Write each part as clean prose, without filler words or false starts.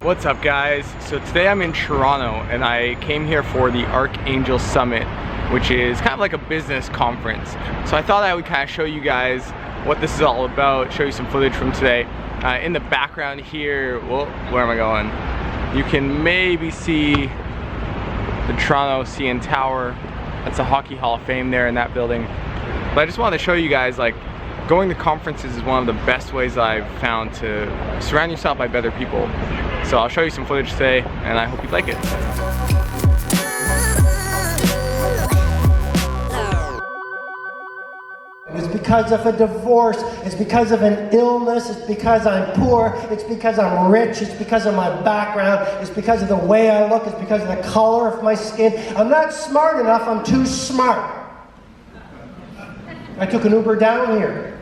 What's up, guys? So today I'm in Toronto and I came here for the Archangel Summit, which is kind of like a business conference. So I thought I would kind of show you guys what this is all about, show you some footage from today. In the background here, well, where am I going? You can maybe see the Toronto CN Tower. That's the Hockey Hall of Fame there in that building. But I just wanted to show you guys, like, going to conferences is one of the best ways that I've found to surround yourself by better people. So I'll show you some footage today, and I hope you like it. It's because of a divorce, it's because of an illness, it's because I'm poor, it's because I'm rich, it's because of my background, it's because of the way I look, it's because of the color of my skin. I'm not smart enough, I'm too smart. I took an Uber down here.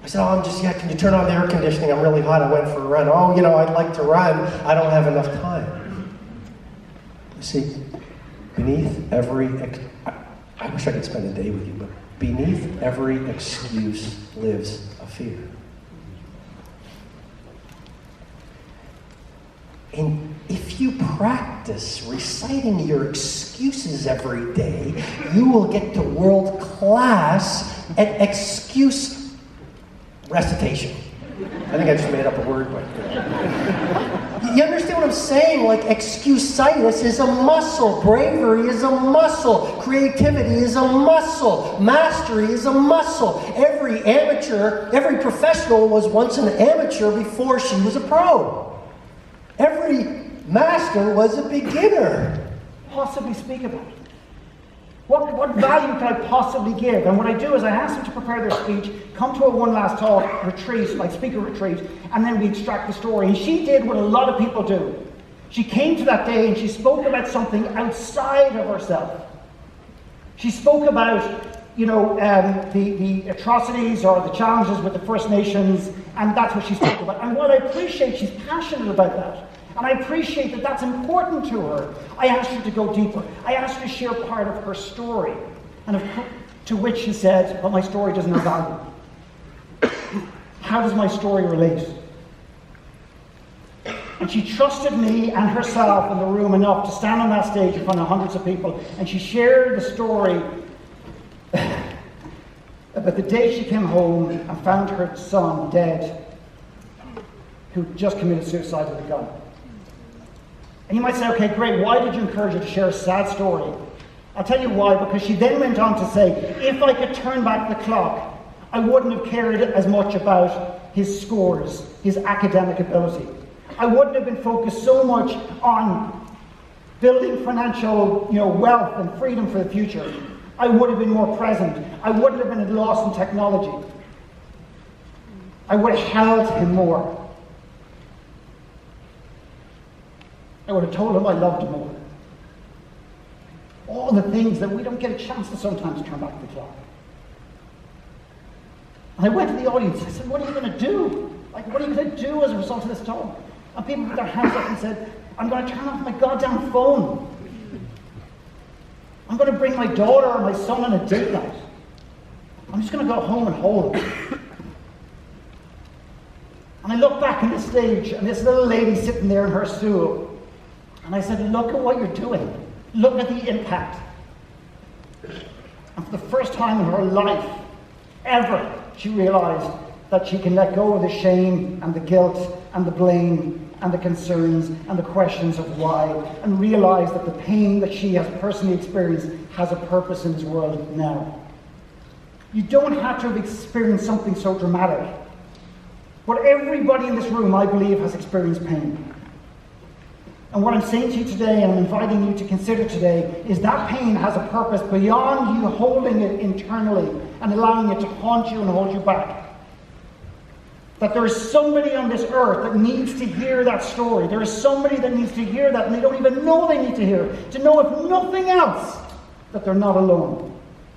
I said, can you turn on the air conditioning? I'm really hot, I went for a run. Oh, I'd like to run, I don't have enough time. You see, beneath every, I wish I could spend a day with you, but beneath every excuse lives a fear. And if you practice reciting your excuses every day, you will get to world class at excuse recitation. I think I just made up a word, but you understand what I'm saying? Like, excusitis is a muscle, bravery is a muscle, creativity is a muscle, mastery is a muscle. Every amateur, every professional was once an amateur before she was a pro. Every master was a beginner. Possibly speak about it. What value can I possibly give? And what I do is I ask them to prepare their speech, come to a one last talk retreat, like speaker retreat, and then we extract the story. And she did what a lot of people do. She came to that day and she spoke about something outside of herself. She spoke about, the atrocities or the challenges with the First Nations, and that's what she spoke about. And what I appreciate, she's passionate about that. And I appreciate that that's important to her. I asked her to go deeper. I asked her to share part of her story. And to which she said, but my story doesn't have value. How does my story relate? And she trusted me and herself in the room enough to stand on that stage in front of hundreds of people. And she shared the story about the day she came home and found her son dead, who just committed suicide with a gun. And you might say, okay, great, why did you encourage her to share a sad story? I'll tell you why, because she then went on to say, if I could turn back the clock, I wouldn't have cared as much about his scores, his academic ability. I wouldn't have been focused so much on building financial wealth and freedom for the future. I would have been more present. I wouldn't have been at a loss in technology. I would have held him more. I would have told him I loved him more. All the things that we don't get a chance to sometimes turn back the clock. And I went to the audience, I said, what are you going to do? Like, what are you going to do as a result of this talk? And people put their hands up and said, I'm going to turn off my goddamn phone. I'm going to bring my daughter or my son on a date night. I'm just going to go home and hold him. And I look back on the stage, and this little lady sitting there in her stool, and I said, look at what you're doing. Look at the impact. And for the first time in her life, ever, she realized that she can let go of the shame and the guilt and the blame and the concerns and the questions of why, and realize that the pain that she has personally experienced has a purpose in this world now. You don't have to have experienced something so dramatic. But everybody in this room, I believe, has experienced pain. And what I'm saying to you today, and I'm inviting you to consider today, is that pain has a purpose beyond you holding it internally and allowing it to haunt you and hold you back. That there is somebody on this earth that needs to hear that story. There is somebody that needs to hear that, and they don't even know they need to hear it. To know, if nothing else, that they're not alone.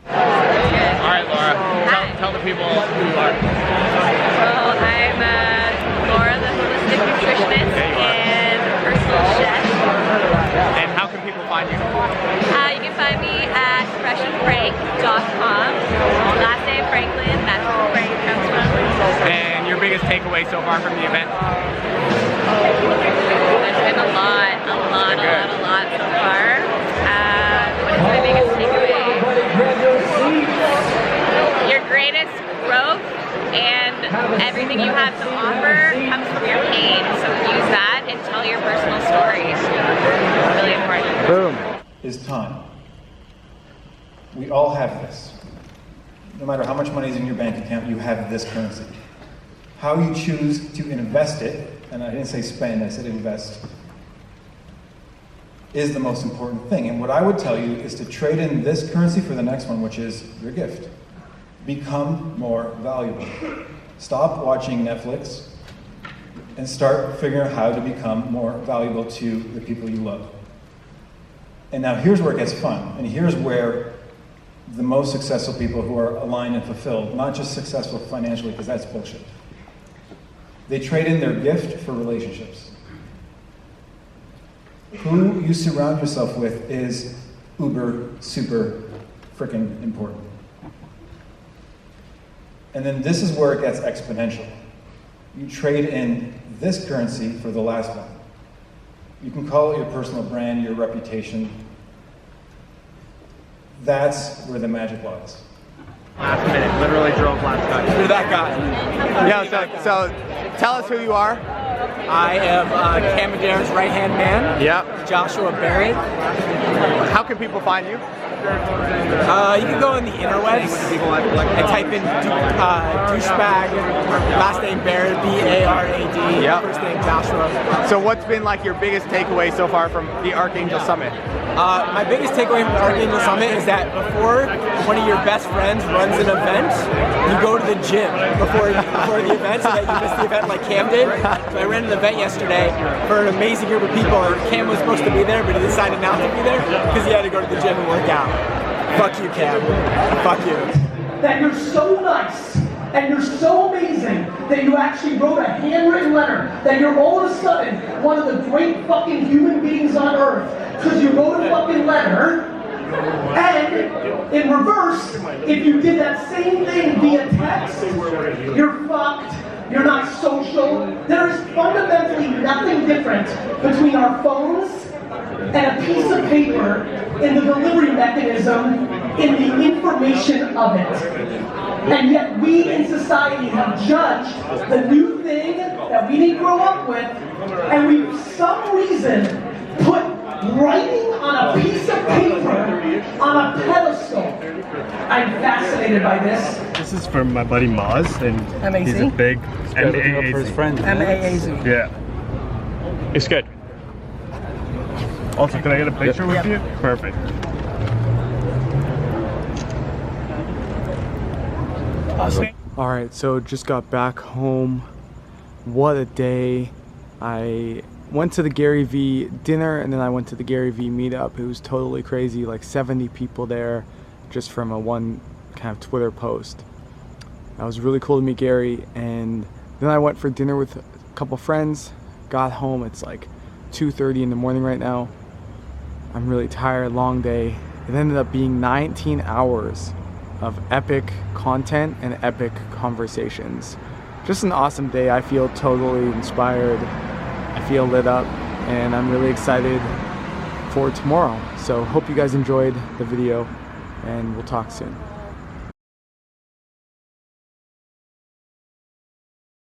All right, Laura, tell the people who you are. Well, I'm Laura, the holistic nutritionist and personal chef. And how can people find you? You can find me at freshandfrank.com. Last name Franklin, that's where Frank comes from. And your biggest takeaway so far from the event? been a lot so far. What is my biggest takeaway? Your greatest growth and everything you have to offer comes from your pain. So use that and tell your personal stories. Really important. Boom. Is time. We all have this. No matter how much money is in your bank account, you have this currency. How you choose to invest it, and I didn't say spend, I said invest, is the most important thing. And what I would tell you is to trade in this currency for the next one, which is your gift. Become more valuable. Stop watching Netflix and start figuring out how to become more valuable to the people you love. And now here's where it gets fun, and here's where the most successful people who are aligned and fulfilled, not just successful financially, because that's bullshit. They trade in their gift for relationships. Who you surround yourself with is uber, super, freaking important. And then this is where it gets exponential. You trade in this currency for the last one. You can call it your personal brand, your reputation. That's where the magic lies. Last minute, literally drove last night. You're that guy. Yeah, so tell us who you are. I am Cam Adair's right-hand man. Yep. Joshua Barry. How can people find you? You can go in the interwebs and type in douchebag, last name Barrett, B-A-R-A-D, Yep. first name Joshua. So what's been like your biggest takeaway so far from the Archangel Summit? My biggest takeaway from the Archangel Summit is that before one of your best friends runs an event, you go to the gym before the event so that you miss the event like Cam did. So I ran an event yesterday for an amazing group of people, and Cam was supposed to be there, but he decided not to be there because he had to go to the gym and work out. Fuck you, Cam. Fuck you. That you're so nice and you're so amazing that you actually wrote a handwritten letter, that you're all of a sudden one of the great fucking human beings on earth because you wrote a fucking letter. And in reverse, if you did that same thing via text, you're fucked. You're not social. There is fundamentally nothing different between our phones and a piece of paper in the delivery mechanism, in the information of it. And yet we in society have judged the new thing that we didn't grow up with, and we for some reason put writing on a piece of paper on a pedestal. I'm fascinated by this. This is from my buddy Maz, and M-A-Z? he's a big M-A-A-Z. M-A-A-Z. Yeah. It's good. Also, can I get a picture with you? Perfect. All right, so just got back home. What a day. I went to the Gary Vee dinner and then I went to the Gary Vee meetup. It was totally crazy, like 70 people there just from a one kind of Twitter post. That was really cool to meet Gary, and then I went for dinner with a couple friends. Got home, it's like 2:30 in the morning right now. I'm really tired, long day. It ended up being 19 hours of epic content and epic conversations. Just an awesome day. I feel totally inspired. I feel lit up, and I'm really excited for tomorrow. So hope you guys enjoyed the video, and we'll talk soon.